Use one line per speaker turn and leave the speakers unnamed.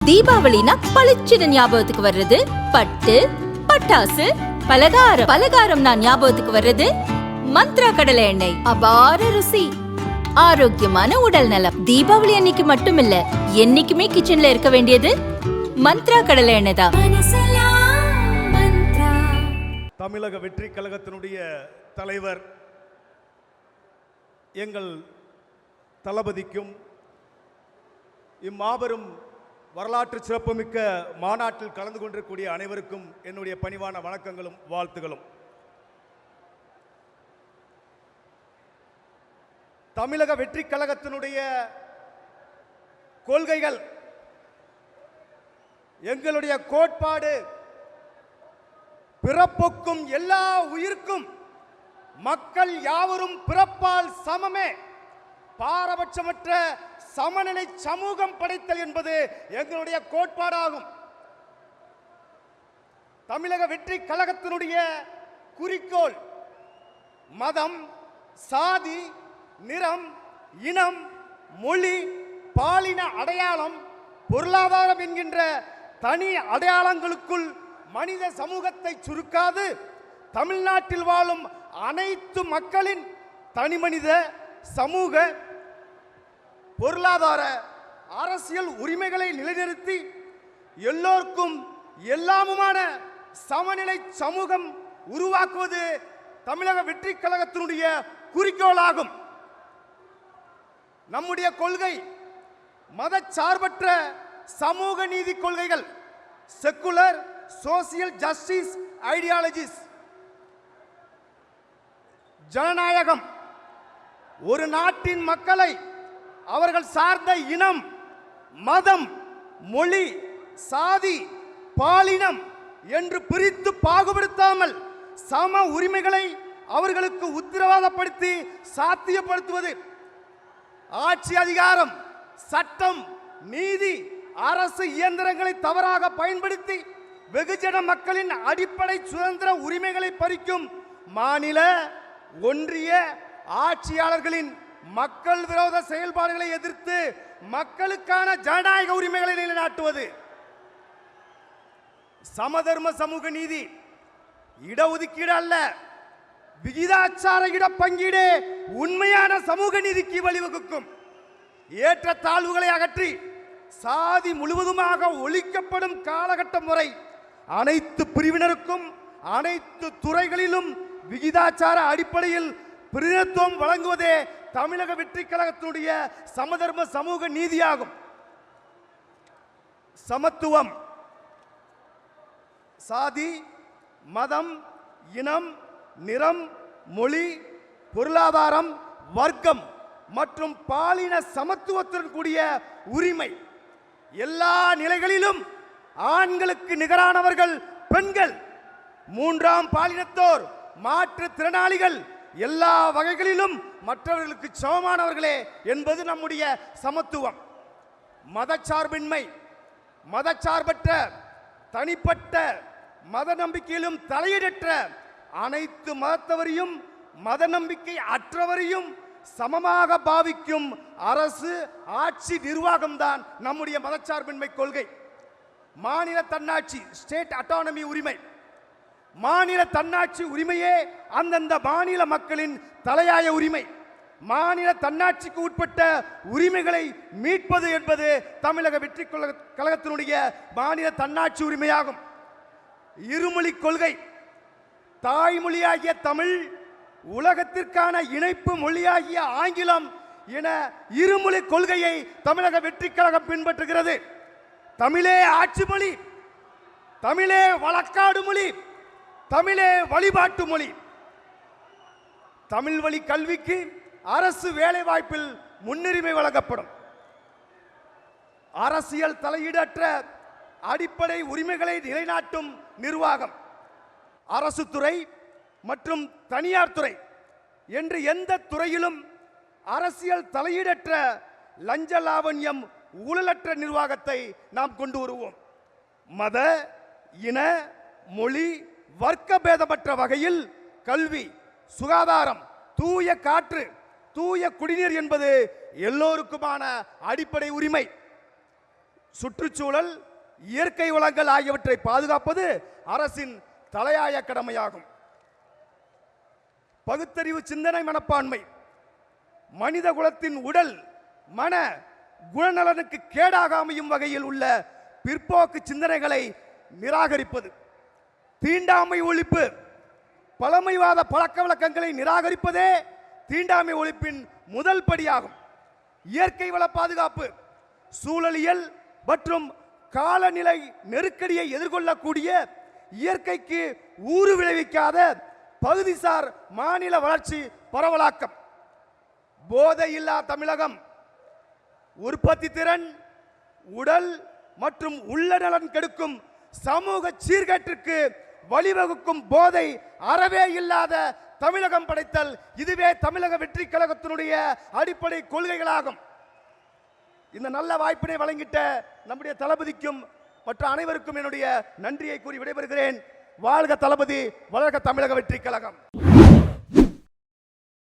தீபாவளினா பளிச்சுன்னு ஞாபகத்துக்கு வர்றது பட்டு, பட்டாசு, பலகாரம். பலகாரம்னா ஞாபகத்துக்கு வர்றது மந்த்ரா கடலை எண்ணெய். அபார ருசி, ஆரோக்கியமான உடல் நலம். தீபாவளி அன்னைக்கு மட்டும் இல்ல, என்னைக்குமே கிச்சன்ல இருக்க வேண்டியது மந்த்ரா கடலை எண்ணெய் தான்.
தமிழக வெற்றி கழகத்தினுடைய தலைவர் எங்கள் தளபதிக்கும் இம்மாபெரும் வரலாற்று சிறப்புமிக்க மாநாட்டில் கலந்து கொண்டிருக்கக்கூடிய அனைவருக்கும் என்னுடைய பணிவான வணக்கங்களும் வாழ்த்துகளும். தமிழக வெற்றி கழகத்தினுடைய கொள்கைகள், எங்களுடைய கோட்பாடு பிறப்புக்கும் எல்லா உயிர்க்கும் மக்கள் யாவரும் பிறப்பால் சமமே, பாரபட்சமற்ற சமநிலை சமூகம் படைத்தல் என்பது எங்களுடைய கோட்பாடாகும். தமிழக வெற்றி கழகத்தினுடைய குறிக்கோள் மதம், சாதி, நிறம், இனம், மொழி, பாலின அடையாளம், பொருளாதாரம் என்கின்ற தனி அடையாளங்களுக்குள் மனித சமூகத்தை சுருக்காது தமிழ்நாட்டில் வாழும் அனைத்து மக்களின் தனிமனித சமூக பொருளாதார அரசியல் உரிமைகளை நிலைநிறுத்தி எல்லோருக்கும் எல்லாமுமான சமநிலை சமூகம் உருவாக்குவது தமிழக வெற்றி கழகத்தினுடைய குறிக்கோளாகும். நம்முடைய கொள்கை மதச்சார்பற்ற சமூக நீதி கொள்கைகள், செக்குலர் சோசியல் ஜஸ்டிஸ் ஐடியாலஜிஸ். ஜனநாயகம் ஒரு நாட்டின் மக்களை அவர்கள் சார்ந்த இனம், மதம், மொழி, சாதி, பாலினம் என்று பிரித்து பாகுபடுத்தாமல் சம உரிமைகளை அவர்களுக்கு உத்தரவாதப்படுத்தி சாத்தியப்படுத்துவது. ஆட்சி அதிகாரம், சட்டம், நீதி, அரசு இயந்திரங்களை தவறாக பயன்படுத்தி வெகுஜன மக்களின் அடிப்படை சுதந்திர உரிமைகளை பறிக்கும் மாநில, ஒன்றிய ஆட்சியாளர்களின் மக்கள் விரோத செயல்பாடுகளை எதிர்த்து மக்களுக்கான ஜனநாயக உரிமைகளை நிலைநாட்டுவது. சமதர்ம சமூக நீதி, இடஒதுக்கீடு அல்ல, விகிதாச்சார இடப்பங்கீடு உண்மையான சமூக நீதிக்கு வழிவகுக்கும். ஏற்ற தாழ்வுகளை அகற்றி சாதி முழுவதுமாக ஒழிக்கப்படும் காலகட்ட முறை அனைத்து பிரிவினருக்கும் அனைத்து துறைகளிலும் விகிதாச்சார அடிப்படையில் பிரதிநிதித்துவம் வழங்குவதே தமிழக வெற்றி கழகத்தினுடைய சமதர்ம சமூக நீதியாகும். சமத்துவம், சாதி, மதம், இனம், நிறம், மொழி, பொருளாதாரம், வர்க்கம் மற்றும் பாலின சமத்துவத்துடன் கூடிய உரிமை. எல்லா நிலைகளிலும் ஆண்களுக்கு நிகரானவர்கள் பெண்கள், மூன்றாம் பாலினத்தோர், மாற்றுத்திறனாளிகள் எல்லா வகைகளிலும் மற்றவர்களுக்கு சமமானவர்களே என்பது நம்முடைய சமத்துவம். மதச்சார்பின்மை, மதச்சார்பற்ற தனிப்பட்ட மத நம்பிக்கையிலும் தலையிடற்ற அனைத்து மதத்தவரையும் மத நம்பிக்கை அற்றவரையும் சமமாக பாவிக்கும் அரசு ஆட்சி நிர்வாகம்தான் நம்முடைய மதச்சார்பின்மை கொள்கை. மாநில தன்னாட்சி, ஸ்டேட் அட்டானமி உரிமை. மாநில தன்னாட்சி உரிமையே அந்தந்த மாநில மக்களின் தலையாய உரிமை. மாநில தன்னாட்சிக்கு உட்பட்ட உரிமைகளை மீட்பது என்பது தமிழக வெற்றி கழகத்தினுடைய மாநில தன்னாட்சி உரிமையாகும். இருமொழி கொள்கை, தாய்மொழியாகிய தமிழ், உலகத்திற்கான இணைப்பு மொழியாகிய ஆங்கிலம் என இருமொழி கொள்கையை தமிழக வெற்றி கழகம் பின்பற்றுகிறது. தமிழே ஆட்சி மொழி, தமிழே வழக்காடு மொழி, தமிழே வழிபாட்டு மொழி. தமிழ் வழி கல்விக்கு அரசு வேலை வாய்ப்பில் முன்னுரிமை வழங்கப்படும். அரசியல் தலையீடற்ற அடிப்படை உரிமைகளை நிலைநாட்டும் நிர்வாகம். அரசு துறை மற்றும் தனியார் துறை என்று எந்த துறையிலும் அரசியல் தலையீடற்ற லஞ்ச லாவண்யம் ஊழலற்ற நிர்வாகத்தை நாம் கொண்டு வருவோம். மத, இன, மொழி, வர்க்க பேதமற்ற வகையில் கல்வி, சுகாதாரம், தூய காற்று, தூய குடிநீர் என்பது எல்லோருக்குமான அடிப்படை உரிமை. சுற்றுச்சூழல், இயற்கை வளங்கள் ஆகியவற்றை பாதுகாப்பது அரசின் தலையாய கடமையாகும். பகுத்தறிவு சிந்தனை மனப்பான்மை மனித குலத்தின் உடல், மன, குணநலனுக்கு கேடாக அமையும் வகையில் உள்ள பிற்போக்கு சிந்தனைகளை நிராகரிப்பது. தீண்டாமை ஒழிப்பு பழமைவாத பழக்க வழக்கங்களை நிராகரிப்பதே தீண்டாமை ஒழிப்பின் முதல் படியாகும். இயற்கை வள பாதுகாப்பு சூழலியல் மற்றும் காலநிலை நெருக்கடியை எதிர்கொள்ளக்கூடிய, இயற்கைக்கு ஊறு விளைவிக்காத பகுதிசார் மாநில வளர்ச்சி பரவலாக்கம். போதையில்லா தமிழகம் உற்பத்தி திறன், உடல் மற்றும் உள்ள நலன் கெடுக்கும் சமூக சீர்கேட்டிற்கு வழிவகுக்கும் போதை அறவே இல்லாத தமிழகம் படைத்தல், இதுவே தமிழக வெற்றி கழகத்தினுடைய அடிப்படை கொள்கைகளாகும். இந்த நல்ல வாய்ப்பினை வழங்கிட்ட நம்முடைய தளபதிக்கும் மற்ற அனைவருக்கும் என்னுடைய நன்றியை கூறி விடைபெறுகிறேன். வாழ்க தளபதி, வளர்க தமிழக வெற்றி கழகம்.